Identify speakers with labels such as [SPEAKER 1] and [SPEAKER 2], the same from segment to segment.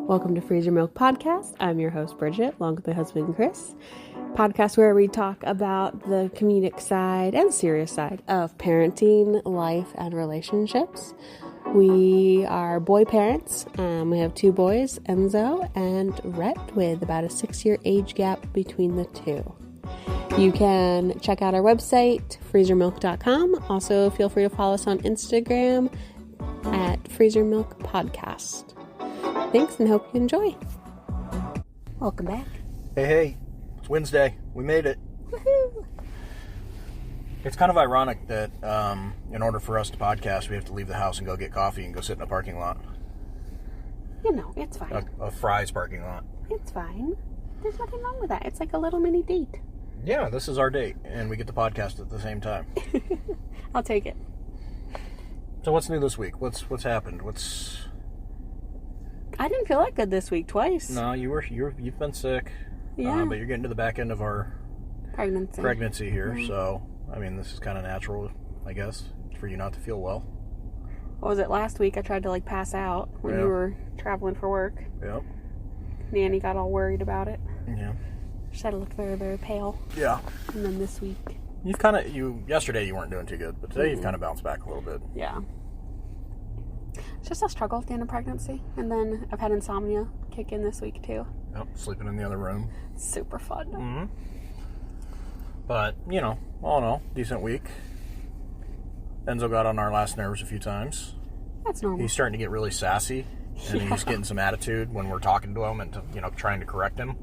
[SPEAKER 1] Welcome to Freeze Your Milk Podcast. I'm your host, Bridget, along with my husband, Chris. Podcast where we talk about the comedic side and serious side of parenting, life, and relationships. We are boy parents. We have two boys, Enzo and Rhett, with about a 6-year age gap between the two. You can check out our website, freezeyourmilk.com. Also, feel free to follow us on Instagram at Freeze Your Milk Podcast. Thanks and hope you enjoy. Welcome back.
[SPEAKER 2] Hey, it's Wednesday. We made it.
[SPEAKER 1] Woohoo!
[SPEAKER 2] It's kind of ironic that in order for us to podcast, we have to leave the house and go get coffee and go sit in a parking lot.
[SPEAKER 1] You know, it's fine.
[SPEAKER 2] A Fry's parking lot.
[SPEAKER 1] It's fine. There's nothing wrong with that. It's like a little mini date.
[SPEAKER 2] Yeah, this is our date, and we get to podcast at the same time.
[SPEAKER 1] I'll take it.
[SPEAKER 2] So what's new this week? What's happened?
[SPEAKER 1] I didn't feel that good this week twice.
[SPEAKER 2] No, you've been sick.
[SPEAKER 1] Yeah.
[SPEAKER 2] But you're getting to the back end of our pregnancy here,
[SPEAKER 1] Mm-hmm.
[SPEAKER 2] So I mean, this is kind of natural, I guess, for you not to feel well.
[SPEAKER 1] What was it, last week I tried to pass out when you were traveling for work.
[SPEAKER 2] Yep.
[SPEAKER 1] Nanny got all worried about it.
[SPEAKER 2] Yeah.
[SPEAKER 1] She said I looked very, very pale.
[SPEAKER 2] Yeah.
[SPEAKER 1] And then this week.
[SPEAKER 2] Yesterday you weren't doing too good, but today you've kind of bounced back a little bit.
[SPEAKER 1] Yeah. It's just a struggle at the end of pregnancy. And then I've had insomnia kick in this week too.
[SPEAKER 2] Yep, sleeping in the other room.
[SPEAKER 1] Super fun.
[SPEAKER 2] Mm-hmm. But, all in all, decent week. Enzo got on our last nerves a few times.
[SPEAKER 1] That's normal.
[SPEAKER 2] He's starting to get really sassy, and he's getting some attitude when we're talking to him and, trying to correct him.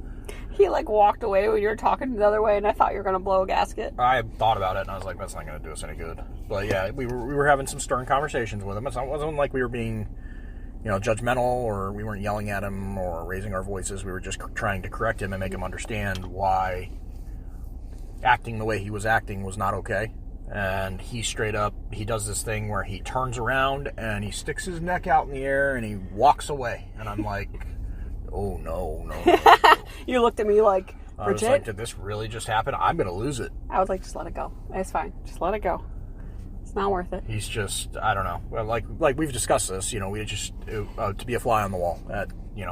[SPEAKER 1] He, walked away when you were talking the other way, and I thought you were going to blow a gasket.
[SPEAKER 2] I thought about it, and I was like, that's not going to do us any good. But, yeah, we were having some stern conversations with him. It wasn't like we were being, judgmental, or we weren't yelling at him or raising our voices. We were just trying to correct him and make him understand why acting the way he was acting was not okay. And he does this thing where he turns around and he sticks his neck out in the air and he walks away. And I'm like, oh, no.
[SPEAKER 1] You looked at me like,
[SPEAKER 2] I was like, did this really just happen? I'm going to lose it.
[SPEAKER 1] I was like, just let it go. It's fine. Just let it go. It's not worth it.
[SPEAKER 2] He's just, I don't know. Well, like we've discussed this, we just, to be a fly on the wall at,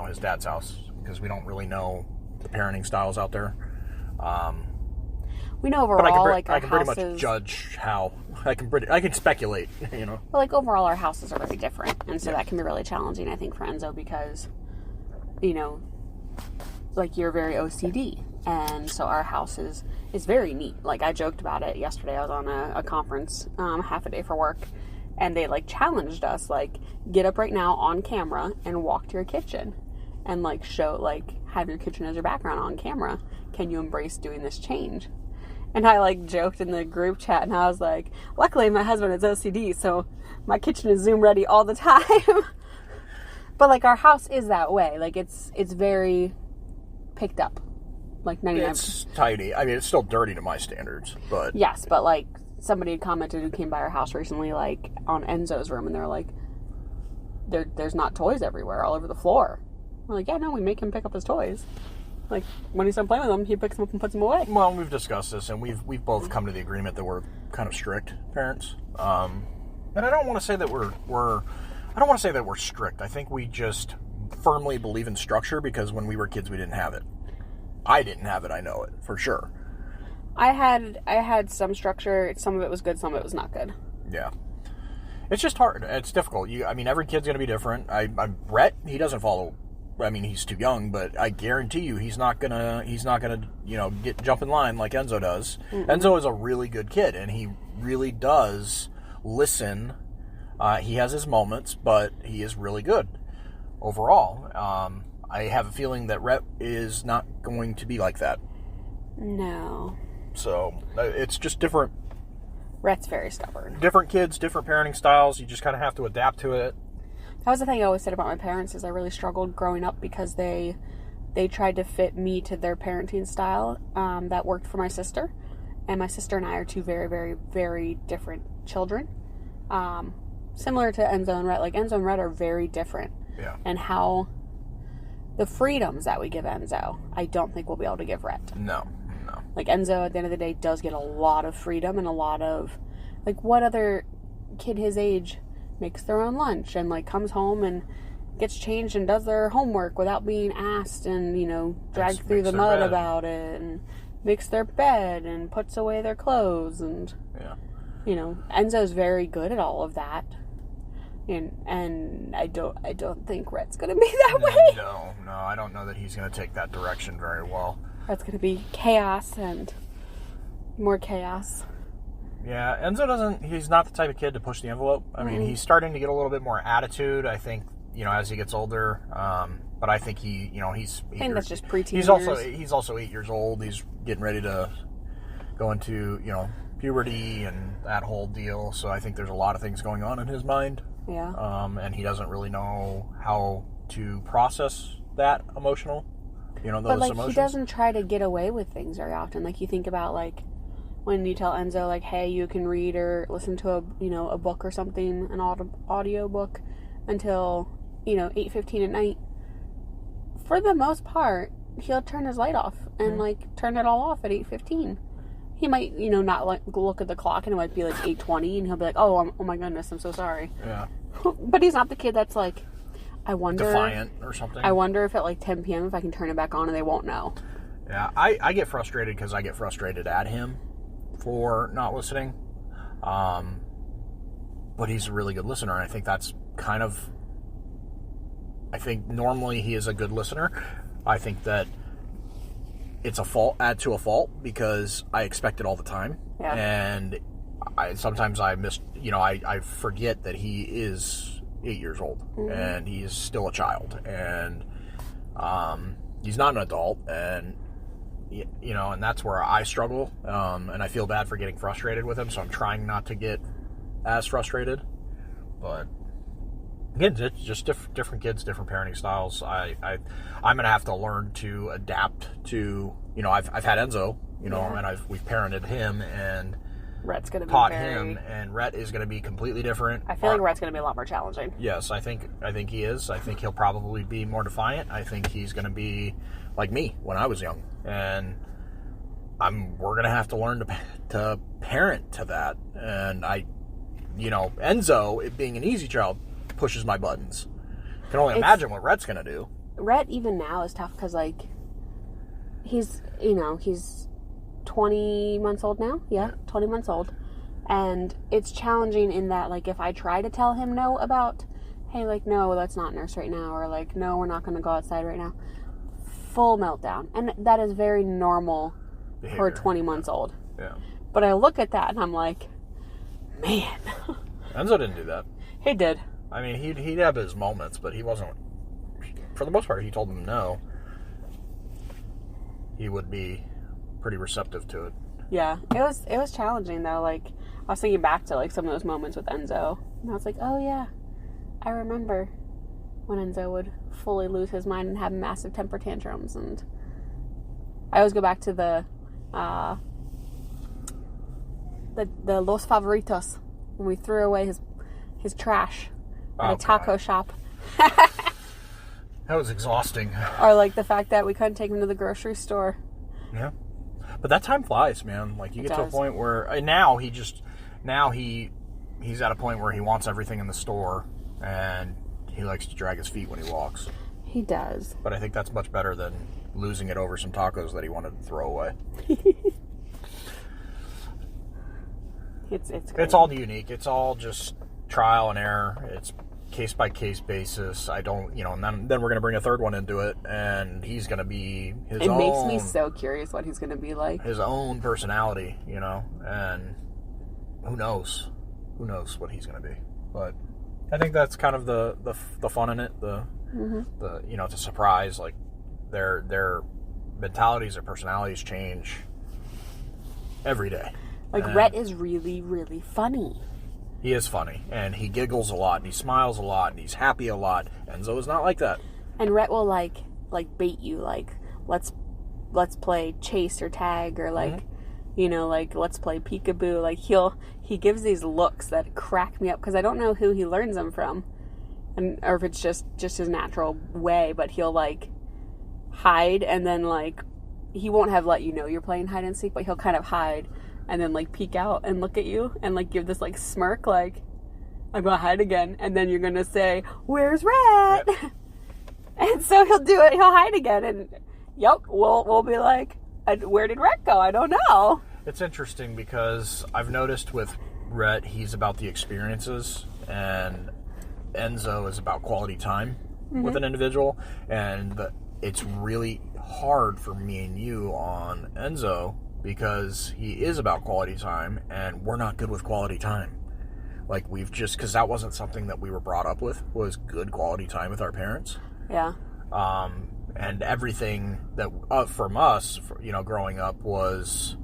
[SPEAKER 2] his dad's house, because we don't really know the parenting styles out there.
[SPEAKER 1] We know overall,
[SPEAKER 2] but
[SPEAKER 1] our
[SPEAKER 2] I can pretty
[SPEAKER 1] houses...
[SPEAKER 2] much judge how, I can speculate,
[SPEAKER 1] Well, overall, our houses are very different, and so that can be really challenging, I think, for Enzo, because, you're very OCD, and so our house is very neat. I joked about it yesterday. I was on a conference, half a day for work, and they, challenged us, get up right now on camera and walk to your kitchen, and, show, have your kitchen as your background on camera. Can you embrace doing this change? And I, joked in the group chat, and I was like, luckily my husband is OCD, so my kitchen is Zoom ready all the time. But, our house is that way. It's very picked up. 99%.
[SPEAKER 2] It's tidy. I mean, it's still dirty to my standards, but...
[SPEAKER 1] Yes, but, somebody had commented who came by our house recently, on Enzo's room, and they're like, there's not toys everywhere, all over the floor. We're like, yeah, no, we make him pick up his toys. When he's done playing with them, he picks them up and puts them away.
[SPEAKER 2] Well, we've discussed this, and we've both come to the agreement that we're kind of strict parents. And I don't want to say that I don't want to say that we're strict. I think we just firmly believe in structure, because when we were kids, we didn't have it. I didn't have it, I know it, for sure.
[SPEAKER 1] I had some structure. Some of it was good, some of it was not good.
[SPEAKER 2] Yeah. It's just hard. It's difficult. Every kid's going to be different. Rhett, he doesn't follow... he's too young, but I guarantee you he's not gonna jump in line like Enzo does. Mm-mm. Enzo is a really good kid, and he really does listen. He has his moments, but he is really good overall. I have a feeling that Rhett is not going to be like that.
[SPEAKER 1] No.
[SPEAKER 2] So, it's just different.
[SPEAKER 1] Rhett's very stubborn.
[SPEAKER 2] Different kids, different parenting styles. You just kind of have to adapt to it.
[SPEAKER 1] That was the thing I always said about my parents, is I really struggled growing up because they tried to fit me to their parenting style that worked for my sister. And my sister and I are two very, very, very different children. Similar to Enzo and Rhett. Enzo and Rhett are very different.
[SPEAKER 2] Yeah.
[SPEAKER 1] And how the freedoms that we give Enzo, I don't think we'll be able to give Rhett.
[SPEAKER 2] No.
[SPEAKER 1] Enzo, at the end of the day, does get a lot of freedom and a lot of... what other kid his age makes their own lunch and comes home and gets changed and does their homework without being asked and, dragged through the mud about it and makes their bed and puts away their clothes and, Enzo's very good at all of that. And I don't think Rhett's going to be that way.
[SPEAKER 2] No, I don't know that he's going to take that direction very well.
[SPEAKER 1] Rhett's going to be chaos and more chaos.
[SPEAKER 2] Yeah, Enzo he's not the type of kid to push the envelope. I mean, he's starting to get a little bit more attitude, I think, as he gets older. But I think he's... I think
[SPEAKER 1] that's just preteen
[SPEAKER 2] He's also 8 years old. He's getting ready to go into, puberty and that whole deal. So I think there's a lot of things going on in his mind.
[SPEAKER 1] Yeah.
[SPEAKER 2] And he doesn't really know how to process that those emotions.
[SPEAKER 1] He doesn't try to get away with things very often. Like, you think about, when you tell Enzo, hey, you can read or listen to a book or something, an audio book, until, 8:15 at night. For the most part, he'll turn his light off and, turn it all off at 8:15. He might, not look at the clock and it might be 8:20 and he'll be like, oh my goodness, I'm so sorry.
[SPEAKER 2] Yeah.
[SPEAKER 1] But he's not the kid that's I wonder...
[SPEAKER 2] defiant or something.
[SPEAKER 1] I wonder if at 10 p.m. if I can turn it back on and they won't know.
[SPEAKER 2] Yeah, I get frustrated because I get frustrated at him for not listening. But he's a really good listener, and I think that's I think normally he is a good listener. I think that it's a fault because I expect it all the time.
[SPEAKER 1] Yeah.
[SPEAKER 2] And sometimes I forget that he is 8 years old and he is still a child, and he's not an adult, and and that's where I struggle, and I feel bad for getting frustrated with him, so I'm trying not to get as frustrated. But again, it's just different kids, different parenting styles. I'm gonna have to learn to adapt to, I've had Enzo, and we've parented him, and
[SPEAKER 1] Rhett's gonna be
[SPEAKER 2] taught him, and Rhett is gonna be completely different.
[SPEAKER 1] I feel like Rhett's gonna be a lot more challenging.
[SPEAKER 2] Yes, I think he is. I think he'll probably be more defiant. I think he's gonna be like me when I was young, and we're gonna have to learn to parent to that. And Enzo, it being an easy child, pushes my buttons. I can only imagine what Rhett's gonna do.
[SPEAKER 1] Rhett even now is tough because he's 20 months old now. Yeah, 20 months old. And it's challenging in that, if I try to tell him no about, hey, no, let's not nurse right now, or no, we're not going to go outside right now. Full meltdown. And that is very normal behavior for 20 months old.
[SPEAKER 2] Yeah.
[SPEAKER 1] But I look at that and I'm like, man.
[SPEAKER 2] Enzo didn't do that.
[SPEAKER 1] He did.
[SPEAKER 2] I mean, he'd have his moments, but he wasn't, for the most part, he told him no. He would be pretty receptive to it.
[SPEAKER 1] Yeah, it was challenging though. I was thinking back to some of those moments with Enzo, and I was like, oh yeah, I remember when Enzo would fully lose his mind and have massive temper tantrums. And I always go back to the Los Favoritos, when we threw away his trash at a taco shop.
[SPEAKER 2] That was exhausting.
[SPEAKER 1] Or the fact that we couldn't take him to the grocery store.
[SPEAKER 2] Yeah. But that time flies, man. You get to a point where he's at a point where he wants everything in the store, and he likes to drag his feet when he walks.
[SPEAKER 1] He does.
[SPEAKER 2] But I think that's much better than losing it over some tacos that he wanted to throw away. It's all unique. It's all just trial and error. It's case by case basis. I don't, and then we're going to bring a third one into it, and he's going to be his own. It makes
[SPEAKER 1] me so curious what he's going to be like.
[SPEAKER 2] His own personality, and who knows what he's going to be. But I think that's kind of the fun in it. The it's a surprise. Their mentalities, their personalities change every day.
[SPEAKER 1] Rhett is really, really funny.
[SPEAKER 2] He is funny, and he giggles a lot, and he smiles a lot, and he's happy a lot. Enzo is not like that.
[SPEAKER 1] And Rhett will bait you, let's play chase or tag, or let's play peekaboo. He gives these looks that crack me up, because I don't know who he learns them from, or if it's just his natural way. But he'll hide, and then he won't have let you know you're playing hide and seek, but he'll kind of hide. And then peek out and look at you and give this smirk I'm going to hide again. And then you're going to say, where's Rhett? Yep. And so he'll do it. He'll hide again. And, yep, we'll be like, where did Rhett go? I don't know.
[SPEAKER 2] It's interesting because I've noticed with Rhett, he's about the experiences, and Enzo is about quality time with an individual. And it's really hard for me and you on Enzo because he is about quality time, and we're not good with quality time. Like, because that wasn't something that we were brought up with, was good quality time with our parents.
[SPEAKER 1] Yeah.
[SPEAKER 2] And everything that from us, growing up was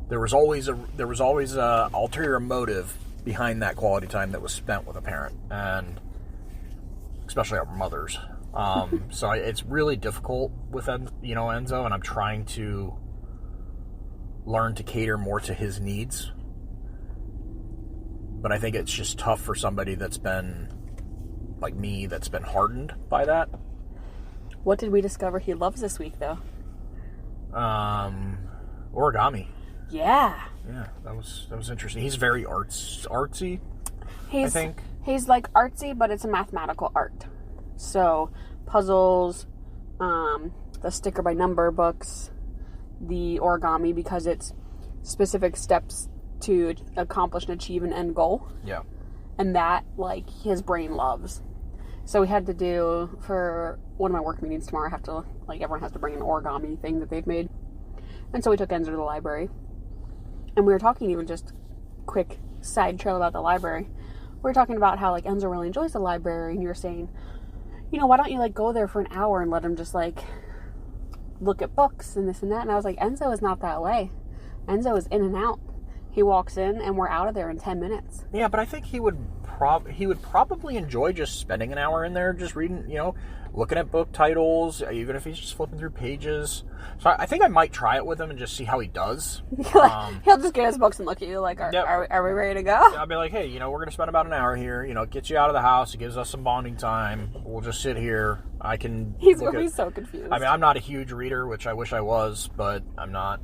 [SPEAKER 2] there was always a ulterior motive behind that quality time that was spent with a parent, and especially our mothers. So it's really difficult with Enzo, and I'm trying to learn to cater more to his needs. But I think it's just tough for somebody that's been like me, that's been hardened by that.
[SPEAKER 1] What did we discover he loves this week, though?
[SPEAKER 2] Origami.
[SPEAKER 1] Yeah.
[SPEAKER 2] Yeah, that was interesting. He's very artsy. I think
[SPEAKER 1] he's like artsy, but it's a mathematical art. So puzzles, the sticker by number books, the origami, because it's specific steps to accomplish and achieve an end goal.
[SPEAKER 2] Yeah.
[SPEAKER 1] And that, like, his brain loves. So we had to do, for one of my work meetings tomorrow, everyone has to bring an origami thing that they've made. And so we took Enzo to the library. And we were talking, even just quick side trail about the library. We were talking about how, like, Enzo really enjoys the library. And you were saying, why don't you, like, go there for an hour and let him just, like, look at books and this and that. And I was like, Enzo is not that way. Enzo is in and out. He walks in and we're out of there in 10 minutes.
[SPEAKER 2] Yeah, but I think he would probably enjoy just spending an hour in there, just reading, looking at book titles, even if he's just flipping through pages. So I think I might try it with him and just see how he does.
[SPEAKER 1] He'll just get his books and look at you like, are we ready to go?
[SPEAKER 2] I'll be like, hey, we're going to spend about an hour here. It gets you out of the house. It gives us some bonding time. We'll just sit here.
[SPEAKER 1] He's going to be so confused.
[SPEAKER 2] I mean, I'm not a huge reader, which I wish I was, but I'm not.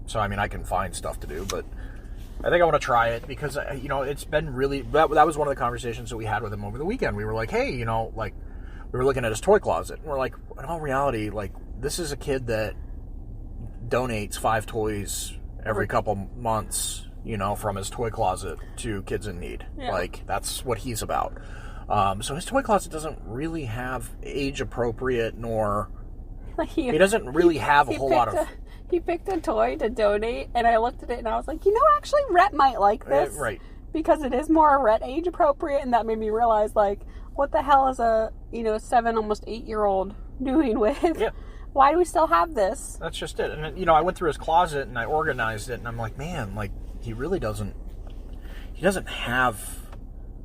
[SPEAKER 2] So, I mean, I can find stuff to do, but I think I want to try it because, it's been really, that was one of the conversations that we had with him over the weekend. We were like, hey, we were looking at his toy closet, and we're like, in all reality, like, this is a kid that donates 5 toys every couple months, from his toy closet to kids in need. Yeah. Like, that's what he's about. So his toy closet doesn't really have age-appropriate, nor, he doesn't really have a whole lot of...
[SPEAKER 1] He picked a toy to donate, and I looked at it, and I was like, actually, Rhett might like this.
[SPEAKER 2] Right.
[SPEAKER 1] Because it is more Rhett age appropriate, and that made me realize, like, what the hell is a, 7, almost 8-year-old doing with?
[SPEAKER 2] Yeah.
[SPEAKER 1] Why do we still have this?
[SPEAKER 2] That's just it. And, I went through his closet, and I organized it, and I'm like, man, like, he doesn't have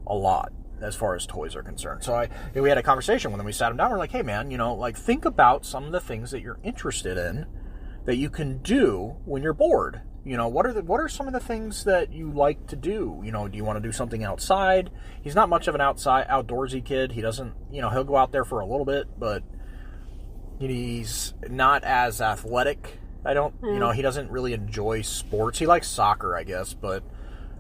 [SPEAKER 2] a lot as far as toys are concerned. So we had a conversation with him. We sat him down, we're like, hey, man, think about some of the things that you're interested in that you can do when you're bored. What are some of the things that you like to do? Do you want to do something outside? He's not much of an outdoorsy kid. He doesn't, he'll go out there for a little bit, but he's not as athletic. He doesn't really enjoy sports. He likes soccer, I guess, but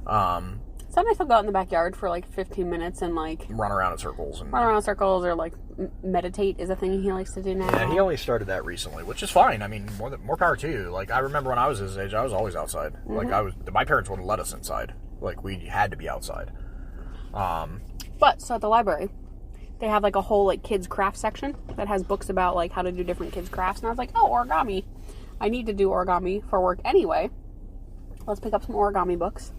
[SPEAKER 1] sometimes he'll go out in the backyard for like 15 minutes and like
[SPEAKER 2] run around in circles
[SPEAKER 1] or like meditate is a thing he likes to do now.
[SPEAKER 2] Yeah, he only started that recently, which is fine. I mean, more power to you. Like, I remember when I was his age, I was always outside. Mm-hmm. Like, my parents wouldn't let us inside. Like, we had to be outside.
[SPEAKER 1] But so at the library, they have like a whole like kids craft section that has books about like how to do different kids crafts, and I was like, oh, origami. I need to do origami for work anyway. Let's pick up some origami books.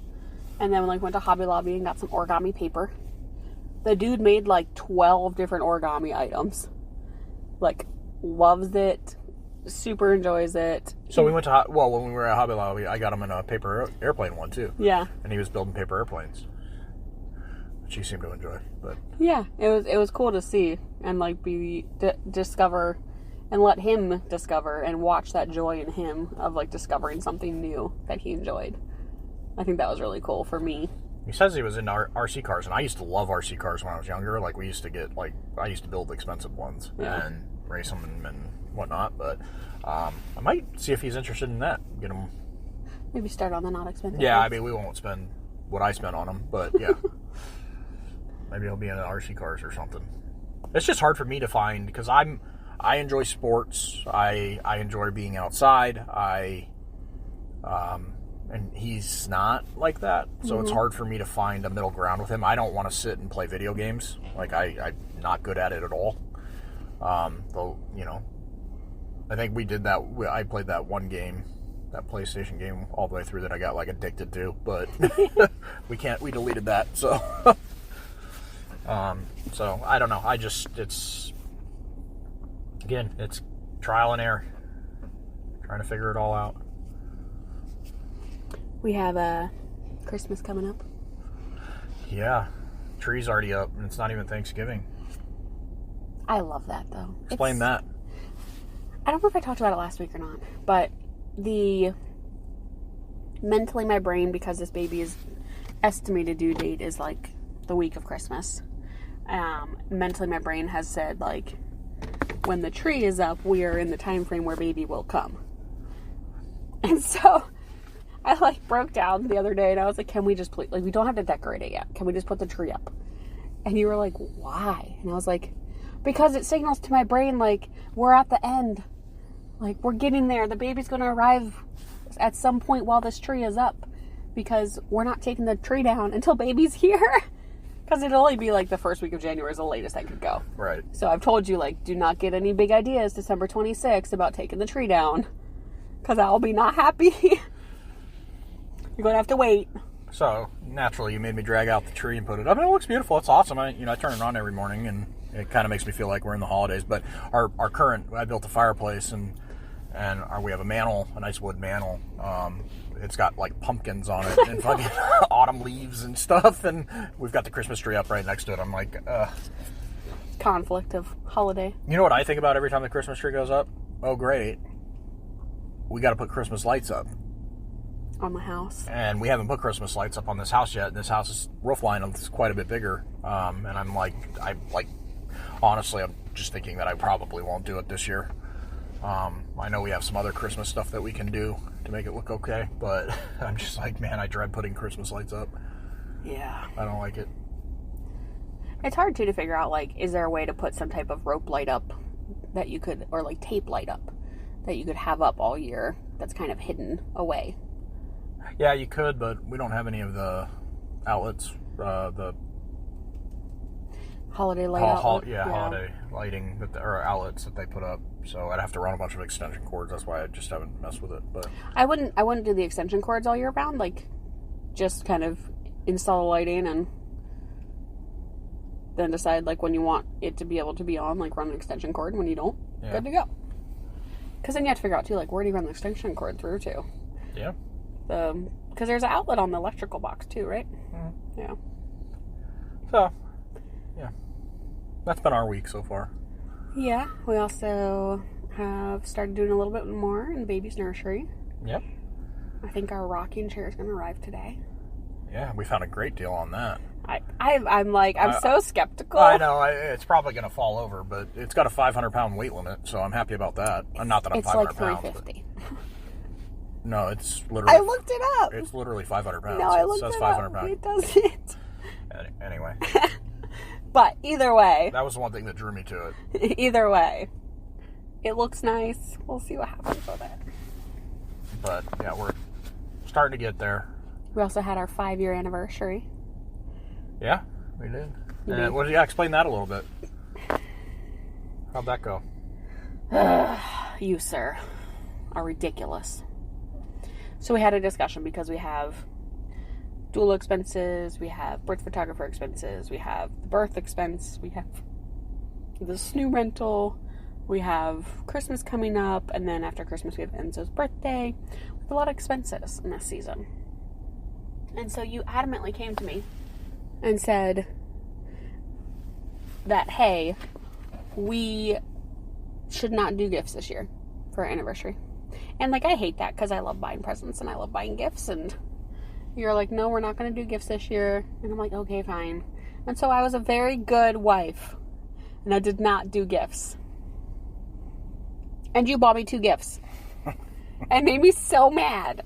[SPEAKER 1] And then went to Hobby Lobby and got some origami paper. The dude made like 12 different origami items. Like, loves it, super enjoes it.
[SPEAKER 2] So we went to, when we were at Hobby Lobby, I got him in a paper airplane one too.
[SPEAKER 1] Yeah.
[SPEAKER 2] And he was building paper airplanes, which he seemed to enjoy. But
[SPEAKER 1] yeah, it was cool to see and like discover and let him discover and watch that joy in him of like discovering something new that he enjoyed. I think that was really cool for me.
[SPEAKER 2] He says he was into RC cars, and I used to love RC cars when I was younger. Like, we used to get, like, I used to build expensive ones and race them and whatnot. But I might see if he's interested in that. Get him.
[SPEAKER 1] Maybe start on the not expensive.
[SPEAKER 2] Yeah,
[SPEAKER 1] ones.
[SPEAKER 2] I mean, we won't spend what I spent on them, but yeah. Maybe it'll be in the RC cars or something. It's just hard for me to find, because I enjoy sports. I enjoy being outside. And he's not like that, so it's hard for me to find a middle ground with him. I don't want to sit and play video games. Like, I'm not good at it at all. Though, you know, I think we did that. I played that one game, that PlayStation game, all the way through that I got, like, addicted to, but we deleted that, so. So, I don't know. it's trial and error. Trying to figure it all out.
[SPEAKER 1] We have Christmas coming up.
[SPEAKER 2] Yeah. Tree's already up, and it's not even Thanksgiving.
[SPEAKER 1] I love that, though.
[SPEAKER 2] Explain that.
[SPEAKER 1] I don't know if I talked about it last week or not, but mentally my brain, because this baby's estimated due date is like the week of Christmas, mentally my brain has said, like, when the tree is up, we are in the time frame where baby will come. And so I, like, broke down the other day, and I was like, can we just please, like, we don't have to decorate it yet. Can we just put the tree up? And you were like, why? And I was like, because it signals to my brain, like, we're at the end. Like, we're getting there. The baby's going to arrive at some point while this tree is up, because we're not taking the tree down until baby's here. Because it'll only be, like, the first week of January is the latest I could go.
[SPEAKER 2] Right.
[SPEAKER 1] So I've told you, like, do not get any big ideas December 26th about taking the tree down, because I'll be not happy. You're going to have to wait.
[SPEAKER 2] So, naturally, you made me drag out the tree and put it up. And it looks beautiful. It's awesome. I turn it on every morning, and it kind of makes me feel like we're in the holidays. But our current, I built a fireplace, and we have a mantle, a nice wood mantle. It's got, like, pumpkins on it and fucking autumn leaves and stuff. And we've got the Christmas tree up right next to it. I'm like,
[SPEAKER 1] conflict of holiday.
[SPEAKER 2] You know what I think about every time the Christmas tree goes up? Oh, great. We got to put Christmas lights up.
[SPEAKER 1] On the house.
[SPEAKER 2] And we haven't put Christmas lights up on this house yet. And this house's roof line is quite a bit bigger. And I'm like, honestly, I'm just thinking that I probably won't do it this year. I know we have some other Christmas stuff that we can do to make it look okay, but I'm just like, man, I dread putting Christmas lights up.
[SPEAKER 1] Yeah.
[SPEAKER 2] I don't like it.
[SPEAKER 1] It's hard, too, to figure out, like, is there a way to put some type of rope light up that you could, or, like, tape light up that you could have up all year that's kind of hidden away?
[SPEAKER 2] Yeah, you could, but we don't have any of the outlets, the
[SPEAKER 1] holiday light
[SPEAKER 2] holiday lighting or outlets that they put up. So I'd have to run a bunch of extension cords. That's why I just haven't messed with it. But
[SPEAKER 1] I wouldn't do the extension cords all year round. Like, just kind of install the lighting and then decide, like, when you want it to be able to be on, like, run an extension cord, and when you don't, good to go. Because then you have to figure out, too, like, where do you run the extension cord through to?
[SPEAKER 2] Yeah.
[SPEAKER 1] Because there's an outlet on the electrical box, too, right?
[SPEAKER 2] Mm-hmm.
[SPEAKER 1] Yeah.
[SPEAKER 2] So, yeah. That's been our week so far.
[SPEAKER 1] Yeah. We also have started doing a little bit more in baby's nursery.
[SPEAKER 2] Yep.
[SPEAKER 1] I think our rocking chair is going to arrive today.
[SPEAKER 2] Yeah, we found a great deal on that.
[SPEAKER 1] I'm so skeptical.
[SPEAKER 2] I know, it's probably going to fall over, but it's got a 500-pound weight limit, so I'm happy about that. Not that I'm 500 pounds.
[SPEAKER 1] It's like 350.
[SPEAKER 2] No, it's literally...
[SPEAKER 1] I looked it up.
[SPEAKER 2] It's literally 500 pounds.
[SPEAKER 1] No, I looked it up. It says 500 pounds. It doesn't.
[SPEAKER 2] Anyway.
[SPEAKER 1] But either way...
[SPEAKER 2] That was the one thing that drew me to it.
[SPEAKER 1] Either way. It looks nice. We'll see what happens with it.
[SPEAKER 2] But, yeah, we're starting to get there.
[SPEAKER 1] We also had our 5-year anniversary.
[SPEAKER 2] Yeah, we did. Explain that a little bit. How'd that go?
[SPEAKER 1] You, sir, are ridiculous. So we had a discussion because we have doula expenses, we have birth photographer expenses, we have the birth expense, we have the snoo rental, we have Christmas coming up, and then after Christmas we have Enzo's birthday. We have a lot of expenses in this season. And so you adamantly came to me and said that, hey, we should not do gifts this year for our anniversary. And, like, I hate that because I love buying presents and I love buying gifts. And you're like, no, we're not going to do gifts this year. And I'm like, okay, fine. And so I was a very good wife. And I did not do gifts. And you bought me 2 gifts. And made me so mad.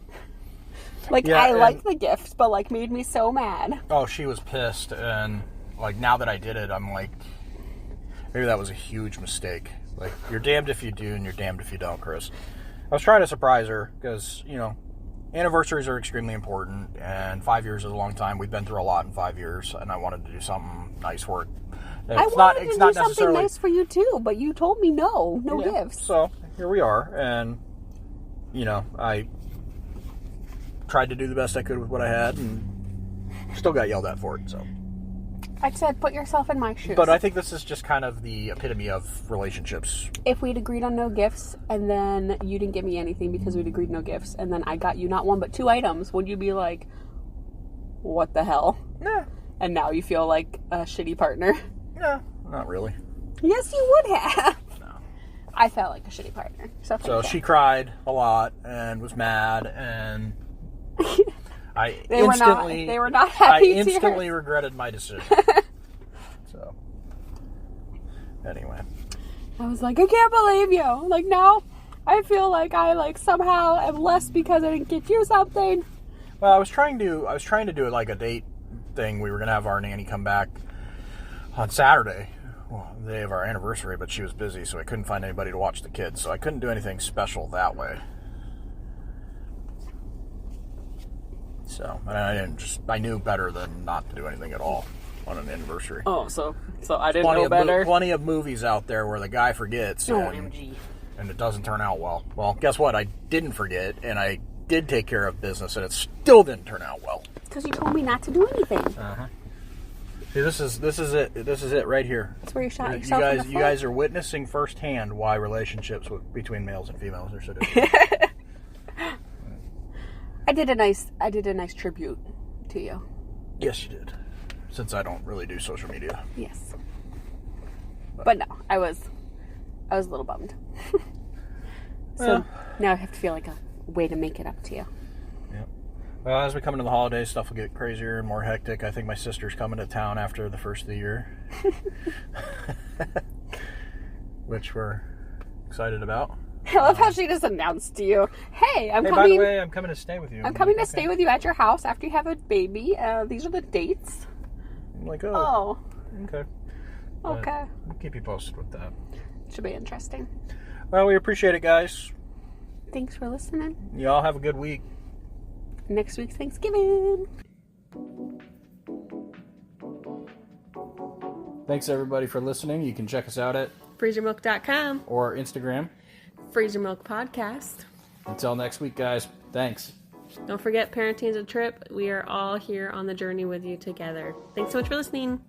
[SPEAKER 1] Like, yeah, I liked the gift, but, like, made me so mad.
[SPEAKER 2] Oh, she was pissed, and, like, now that I did it, I'm like, maybe that was a huge mistake. Like, you're damned if you do, and you're damned if you don't, Chris. I was trying to surprise her, because, you know, anniversaries are extremely important, and 5 years is a long time. We've been through a lot in 5 years, and I wanted to do something nice for it.
[SPEAKER 1] I wanted to do something nice for you, too, but you told me no gifts.
[SPEAKER 2] So, here we are, and, you know, I tried to do the best I could with what I had, and still got yelled at for it, so.
[SPEAKER 1] I said, put yourself in my shoes.
[SPEAKER 2] But I think this is just kind of the epitome of relationships.
[SPEAKER 1] If we'd agreed on no gifts, and then you didn't give me anything because we'd agreed no gifts, and then I got you not one but 2 items, would you be like, what the hell?
[SPEAKER 2] Yeah.
[SPEAKER 1] And now you feel like a shitty partner?
[SPEAKER 2] No, not really.
[SPEAKER 1] Yes, you would have.
[SPEAKER 2] No.
[SPEAKER 1] I felt like a shitty partner. So
[SPEAKER 2] she cried a lot and was mad, and
[SPEAKER 1] they were not happy.
[SPEAKER 2] I instantly regretted my decision. So, anyway,
[SPEAKER 1] I was like, I can't believe you. Like, now I feel like I like somehow am less because I didn't get you something.
[SPEAKER 2] Well, I was trying to do it like a date thing. We were gonna have our nanny come back on Saturday, well, the day of our anniversary, but she was busy, so I couldn't find anybody to watch the kids, so I couldn't do anything special that way. So, and I knew better than not to do anything at all on an anniversary.
[SPEAKER 1] Oh, so I didn't know better.
[SPEAKER 2] Plenty of movies out there where the guy forgets and it doesn't turn out well. Well, guess what? I didn't forget, and I did take care of business, and it still didn't turn out well.
[SPEAKER 1] Because you told me not to do anything.
[SPEAKER 2] Uh-huh. See, this is it. This is it right here.
[SPEAKER 1] That's where you shot yourself in the foot.
[SPEAKER 2] You guys are witnessing firsthand why relationships between males and females are so different.
[SPEAKER 1] I did a nice tribute to you.
[SPEAKER 2] Yes, you did. Since I don't really do social media.
[SPEAKER 1] Yes. But no, I was a little bummed. So now I have to feel like a way to make it up to you.
[SPEAKER 2] Yep. Well, as we come into the holidays, stuff will get crazier and more hectic. I think my sister's coming to town after the first of the year. Which we're excited about.
[SPEAKER 1] I love how she just announced to you, hey, I'm coming.
[SPEAKER 2] By the way, I'm coming to stay with you.
[SPEAKER 1] I'm coming to stay with you at your house after you have a baby. These are the dates.
[SPEAKER 2] I'm like, oh. Okay.
[SPEAKER 1] Okay.
[SPEAKER 2] We'll keep you posted with that.
[SPEAKER 1] Should be interesting.
[SPEAKER 2] Well, we appreciate it, guys.
[SPEAKER 1] Thanks for listening.
[SPEAKER 2] Y'all have a good week.
[SPEAKER 1] Next week's Thanksgiving.
[SPEAKER 2] Thanks, everybody, for listening. You can check us out at
[SPEAKER 1] freezermilk.com
[SPEAKER 2] or Instagram.
[SPEAKER 1] Freezer Milk Podcast.
[SPEAKER 2] Until next week, guys. Thanks.
[SPEAKER 1] Don't forget, parenting is a trip. We are all here on the journey with you together. Thanks so much for listening.